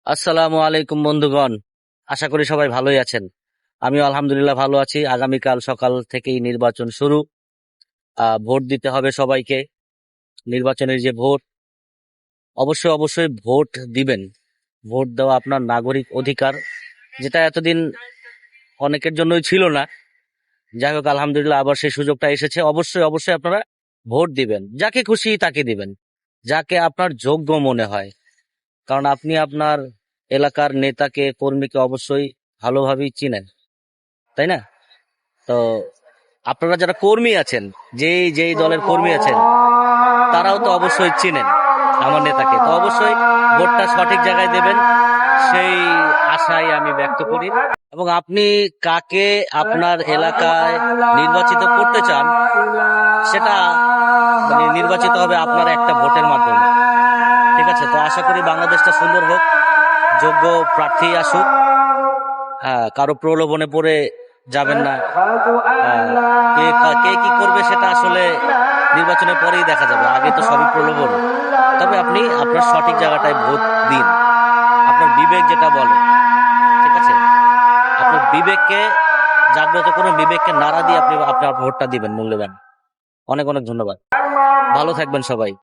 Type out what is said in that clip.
আসসালামু আলাইকুম বন্ধুগণ। আশা করি সবাই ভালোই আছেন। আমিও আলহামদুলিল্লাহ ভালো আছি। আগামীকাল সকাল থেকেই নির্বাচন শুরু। ভোট দিতে হবে সবাইকে। নির্বাচনের যে ভোট, অবশ্যই অবশ্যই ভোট দিবেন। ভোট দেওয়া আপনার নাগরিক অধিকার, যেটা এতদিন অনেকের জন্যই ছিল না। যাই হোক, আলহামদুলিল্লাহ আবার সেই সুযোগটা এসেছে। অবশ্যই অবশ্যই আপনারা ভোট দিবেন, যাকে খুশি তাকে দিবেন, যাকে আপনার যোগ্য মনে হয়। কারণ আপনি আপনার এলাকার নেতাকে, কর্মীকে অবশ্যই ভালোভাবেই চিনেন, তাই না? তো আপনারা যারা কর্মী আছেন, যেই যেই দলের কর্মী আছেন, তারাও তো অবশ্যই চিনেন আমার নেতাকে। তো অবশ্যই ভোটটা সঠিক জায়গায় দেবেন, সেই আশাই আমি ব্যক্ত করি। এবং আপনি কাকে আপনার এলাকায় নির্বাচিত করতে চান, সেটা নির্বাচিত হবে আপনার একটা ভোটের মাধ্যমে। ঠিক আছে? তো আশা করি বাংলাদেশটা সুন্দর হোক, যোগ্য প্রার্থী আসুক। কারো প্রলোভনে পড়ে যাবেন না। কে কি করবে সেটা আসলে নির্বাচনের পরেই দেখা যাবে, আগে তো সবই প্রলোভন। তবে আপনি আপনার সঠিক জায়গাটায় ভোট দিন, আপনার বিবেক যেটা বলে। ঠিক আছে? আপনার বিবেককে জাগ্রত করুন, বিবেককে নাড়া দিয়ে আপনি আপনার ভোটটা দিবেন, মূল্যবান। অনেক অনেক ধন্যবাদ। ভালো থাকবেন সবাই।